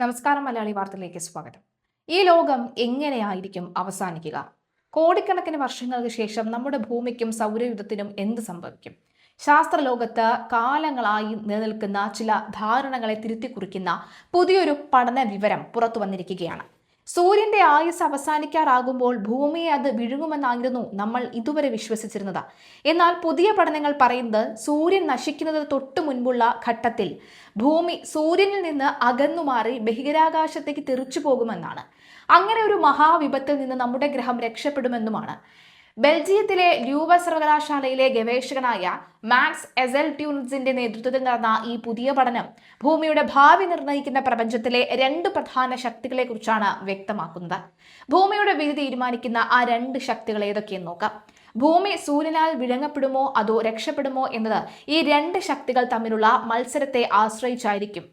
നമസ്കാരം. മലയാളി വാർത്തയിലേക്ക് സ്വാഗതം. ഈ ലോകം എങ്ങനെയായിരിക്കും അവസാനിക്കുക? കോടിക്കണക്കിന് വർഷങ്ങൾക്ക് ശേഷം നമ്മുടെ ഭൂമിക്കും സൗരയുധത്തിനും എന്ത് സംഭവിക്കും? ശാസ്ത്രലോകത്ത് കാലങ്ങളായി നിലനിൽക്കുന്ന ചില ധാരണകളെ തിരുത്തിക്കുറിക്കുന്ന പുതിയൊരു പഠന വിവരം പുറത്തു വന്നിരിക്കുകയാണ്. സൂര്യന്റെ ആയുസ് അവസാനിക്കാറാകുമ്പോൾ ഭൂമിയെ അത് വിഴുങ്ങുമെന്നായിരുന്നു നമ്മൾ ഇതുവരെ വിശ്വസിച്ചിരുന്നത്. എന്നാൽ പുതിയ പഠനങ്ങൾ പറയുന്നത് സൂര്യൻ നശിക്കുന്നത് തൊട്ടു മുൻപുള്ള ഘട്ടത്തിൽ ഭൂമി സൂര്യനിൽ നിന്ന് അകന്നുമാറി ബഹിരാകാശത്തേക്ക് തെറിച്ചു പോകുമെന്നാണ്. അങ്ങനെ ഒരു മഹാവിപത്തിൽ നിന്ന് നമ്മുടെ ഗ്രഹം രക്ഷപ്പെടുമെന്നുമാണ്. ബെൽജിയത്തിലെ ലൂവ സർവകലാശാലയിലെ ഗവേഷകനായ മാക്സ് എസൽറ്റ്യൂൺസിന്റെ നേതൃത്വത്തിൽ നടന്ന ഈ പുതിയ പഠനം ഭൂമിയുടെ ഭാവി നിർണ്ണയിക്കുന്ന പ്രപഞ്ചത്തിലെ രണ്ട് പ്രധാന ശക്തികളെ കുറിച്ചാണ് വ്യക്തമാക്കുന്നത്. ഭൂമിയുടെ വിധി തീരുമാനിക്കുന്ന ആ രണ്ട് ശക്തികൾ ഏതൊക്കെയെന്ന് നോക്കാം. ഭൂമി സൂര്യനാൽ വിഴുങ്ങപ്പെടുമോ അതോ രക്ഷപ്പെടുമോ എന്നത് ഈ രണ്ട് ശക്തികൾ തമ്മിലുള്ള മത്സരത്തെ ആശ്രയിച്ചായിരിക്കും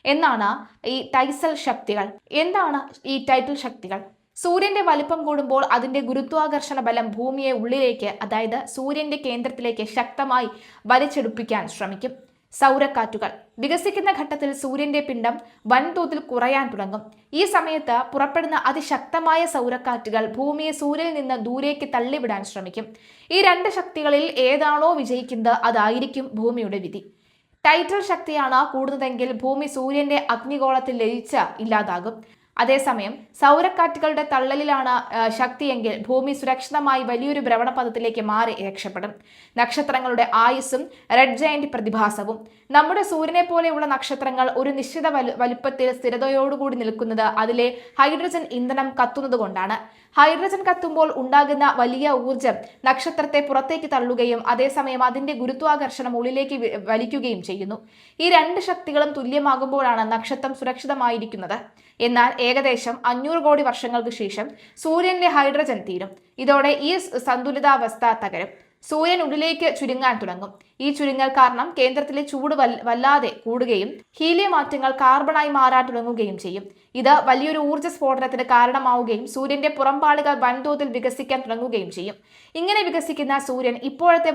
എന്നാണ് ഈ ടൈസൽ ശക്തികൾ. എന്താണ് ഈ ടൈറ്റിൽ ശക്തികൾ? സൂര്യന്റെ വലിപ്പം കൂടുമ്പോൾ അതിന്റെ ഗുരുത്വാകർഷണ ബലം ഭൂമിയെ ഉള്ളിലേക്ക്, അതായത് സൂര്യന്റെ കേന്ദ്രത്തിലേക്ക് ശക്തമായി വലിച്ചെടുപ്പിക്കാൻ ശ്രമിക്കും. സൗരക്കാറ്റുകൾ വികസിക്കുന്ന ഘട്ടത്തിൽ സൂര്യന്റെ പിണ്ഡം വൻതോതിൽ കുറയാൻ തുടങ്ങും. ഈ സമയത്ത് പുറപ്പെടുന്ന അതിശക്തമായ സൗരക്കാറ്റുകൾ ഭൂമിയെ സൂര്യനിൽ നിന്ന് ദൂരേക്ക് തള്ളിവിടാൻ ശ്രമിക്കും. ഈ രണ്ട് ശക്തികളിൽ ഏതാണോ വിജയിക്കുന്നത് അതായിരിക്കും ഭൂമിയുടെ വിധി. ടൈറ്റൽ ശക്തിയാണ് കൂടുന്നതെങ്കിൽ ഭൂമി സൂര്യന്റെ അഗ്നിഗോളത്തിൽ ലയിച്ച് ഇല്ലാതാകും. അതേസമയം സൗരക്കാറ്റുകളുടെ തള്ളലിലാണ് ശക്തിയെങ്കിൽ ഭൂമി സുരക്ഷിതമായി വലിയൊരു ഭ്രമണപഥത്തിലേക്ക് മാറി രക്ഷപ്പെടും. നക്ഷത്രങ്ങളുടെ ആയുസ്സും റെഡ് ജയന്റ് പ്രതിഭാസവും. നമ്മുടെ സൂര്യനെ പോലെയുള്ള നക്ഷത്രങ്ങൾ ഒരു നിശ്ചിത വലുപ്പത്തിൽ സ്ഥിരതയോടുകൂടി നിൽക്കുന്നത് അതിലെ ഹൈഡ്രജൻ ഇന്ധനം കത്തുന്നത് കൊണ്ടാണ്. ഹൈഡ്രജൻ കത്തുമ്പോൾ ഉണ്ടാകുന്ന വലിയ ഊർജം നക്ഷത്രത്തെ പുറത്തേക്ക് തള്ളുകയും അതേസമയം അതിന്റെ ഗുരുത്വാകർഷണം ഉള്ളിലേക്ക് വലിക്കുകയും ചെയ്യുന്നു. ഈ രണ്ട് ശക്തികളും തുല്യമാകുമ്പോഴാണ് നക്ഷത്രം സുരക്ഷിതമായിരിക്കുന്നത്. എന്നാൽ ഏകദേശം 500 കോടി വർഷങ്ങൾക്ക് ശേഷം സൂര്യനിലെ ഹൈഡ്രജൻ തീരും. ഇതോടെ ഈ സന്തുലിതാവസ്ഥ തകരും. സൂര്യൻ ഉള്ളിലേക്ക് ചുരുങ്ങാൻ തുടങ്ങും. ഈ ചുരുങ്ങൽ കാരണം കേന്ദ്രത്തിലെ ചൂട് വല്ലാതെ കൂടുകയും ഹീലിയം ആറ്റങ്ങൾ കാർബണായി മാറാൻ തുടങ്ങുകയും ചെയ്യും. ഇത് വലിയൊരു ഊർജ്ജ സ്ഫോടനത്തിന് കാരണമാവുകയും സൂര്യന്റെ പുറംപാളികൾ വൻതോതിൽ വികസിക്കാൻ തുടങ്ങുകയും ചെയ്യും. ഇങ്ങനെ വികസിക്കുന്ന സൂര്യൻ ഇപ്പോഴത്തെ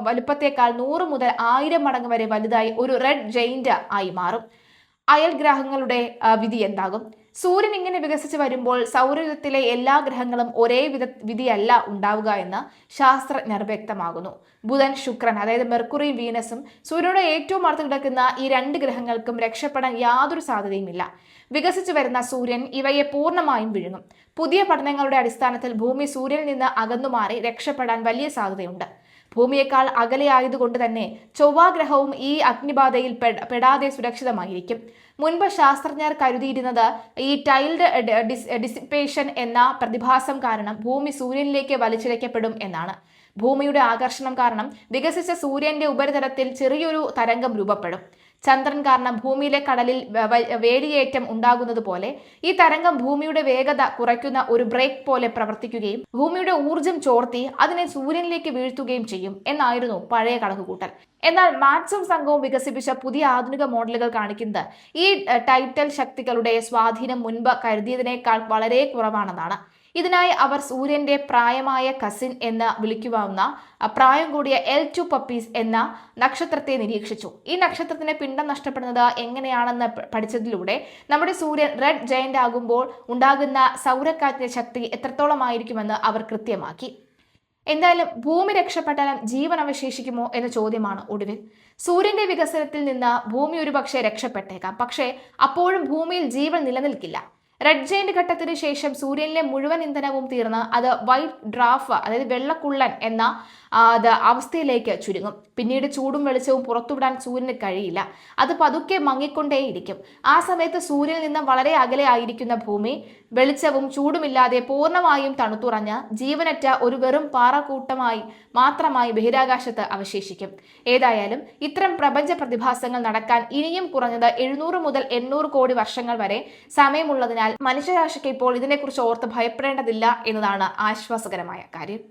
വലുപ്പത്തേക്കാൾ 100 മുതൽ 1000 മടങ്ങ് വരെ വലുതായി ഒരു റെഡ് ജെയിന്റ് ആയി മാറും. അയൽ ഗ്രഹങ്ങളുടെ വിധി എന്താകും? സൂര്യൻ ഇങ്ങനെ വികസിച്ച് വരുമ്പോൾ സൗരയൂഥത്തിലെ എല്ലാ ഗ്രഹങ്ങളും ഒരേ വിധിയല്ല ഉണ്ടാവുക എന്ന് ശാസ്ത്രജ്ഞർ വ്യക്തമാകുന്നു. ബുധൻ, ശുക്രൻ, അതായത് മെർക്കുറിയും വീനസും സൂര്യനോട് ഏറ്റവും അടുത്ത് കിടക്കുന്ന ഈ രണ്ട് ഗ്രഹങ്ങൾക്കും രക്ഷപ്പെടാൻ യാതൊരു സാധ്യതയുമില്ല. വികസിച്ചു വരുന്ന സൂര്യൻ ഇവയെ പൂർണ്ണമായും വിഴുങ്ങും. പുതിയ പഠനങ്ങളുടെ അടിസ്ഥാനത്തിൽ ഭൂമി സൂര്യനിൽ നിന്ന് അകന്നുമാറി രക്ഷപ്പെടാൻ വലിയ സാധ്യതയുണ്ട്. ഭൂമിയേക്കാൾ അകലെയായതുകൊണ്ട് തന്നെ ചൊവ്വാഗ്രഹവും ഈ അഗ്നിബാധയിൽ പെടാതെ സുരക്ഷിതമായിരിക്കും. മുൻപ് ശാസ്ത്രജ്ഞർ കരുതിയിരുന്നത് ഈ ടൈൽഡ് ഡിസിപ്പേഷൻ എന്ന പ്രതിഭാസം കാരണം ഭൂമി സൂര്യനിലേക്ക് വലിച്ചിഴക്കപ്പെടും എന്നാണ്. ഭൂമിയുടെ ആകർഷണം കാരണം വികസിച്ച സൂര്യന്റെ ഉപരിതലത്തിൽ ചെറിയൊരു തരംഗം രൂപപ്പെടും. ചന്ദ്രൻ കാരണം ഭൂമിയിലെ കടലിൽ വേലിയേറ്റം ഉണ്ടാകുന്നത് പോലെ ഈ തരംഗം ഭൂമിയുടെ വേഗത കുറയ്ക്കുന്ന ഒരു ബ്രേക്ക് പോലെ പ്രവർത്തിക്കുകയും ഭൂമിയുടെ ഊർജം ചോർത്തി അതിനെ സൂര്യനിലേക്ക് വീഴ്ത്തുകയും ചെയ്യും എന്നായിരുന്നു പഴയ കണക്കുകൂട്ടൽ. എന്നാൽ മാറ്റ്സും സംഘവും വികസിപ്പിച്ച പുതിയ ആധുനിക മോഡലുകൾ കാണിക്കുന്നത് ഈ ടൈറ്റൽ ശക്തികളുടെ സ്വാധീനം മുൻപ് കരുതിയതിനേക്കാൾ വളരെ കുറവാണെന്നാണ്. ഇതിനായി അവർ സൂര്യന്റെ പ്രായമായ കസിൻ എന്ന് വിളിക്കാവുന്ന പ്രായം കൂടിയ L2 പപ്പീസ് എന്ന നക്ഷത്രത്തെ നിരീക്ഷിച്ചു. ഈ നക്ഷത്രത്തിന് പിണ്ഡം നഷ്ടപ്പെടുന്നത് എങ്ങനെയാണെന്ന് പഠിച്ചതിലൂടെ നമ്മുടെ സൂര്യൻ റെഡ് ജയന്റ് ആകുമ്പോൾ ഉണ്ടാകുന്ന സൗരക്കാറ്റിന്റെ ശക്തി എത്രത്തോളമായിരിക്കുമെന്ന് അവർ കൃത്യമാക്കി. എന്തായാലും ഭൂമി രക്ഷപ്പെട്ടാലും ജീവൻ അവശേഷിക്കുമോ എന്ന ചോദ്യമാണ് ഒടുവിൽ. സൂര്യന്റെ വികസനത്തിൽ നിന്ന് ഭൂമി ഒരുപക്ഷെ രക്ഷപ്പെട്ടേക്കാം, പക്ഷേ അപ്പോഴും ഭൂമിയിൽ ജീവൻ നിലനിൽക്കില്ല. റെഡ് ജയന്റ് ഘട്ടത്തിന് ശേഷം സൂര്യനിലെ മുഴുവൻ ഇന്ധനവും തീർന്ന് അത് വൈറ്റ് ഡ്രാഫ്, അതായത് വെള്ളക്കുള്ളൻ എന്ന അവസ്ഥയിലേക്ക് ചുരുങ്ങും. പിന്നീട് ചൂടും വെളിച്ചവും പുറത്തുവിടാൻ സൂര്യന് കഴിയില്ല. അത് പതുക്കെ മങ്ങിക്കൊണ്ടേയിരിക്കും. ആ സമയത്ത് സൂര്യനിൽ നിന്ന് വളരെ അകലെ ആയിരിക്കുന്ന ഭൂമി വെളിച്ചവും ചൂടുമില്ലാതെ പൂർണ്ണമായും തണുത്തുറഞ്ഞ് ജീവനറ്റ ഒരു വെറും പാറക്കൂട്ടമായി മാത്രമായി ബഹിരാകാശത്ത് അവശേഷിക്കും. ഏതായാലും ഇത്തരം പ്രപഞ്ച പ്രതിഭാസങ്ങൾ നടക്കാൻ ഇനിയും കുറഞ്ഞത് 700 മുതൽ 800 കോടി വർഷങ്ങൾ വരെ സമയമുള്ളതിനാൽ മനുഷ്യരാശിക്ക് ഇപ്പോൾ ഇതിനെക്കുറിച്ച് ഓർത്ത് ഭയപ്പെടേണ്ടതില്ല എന്നതാണ് ആശ്വാസകരമായ കാര്യം.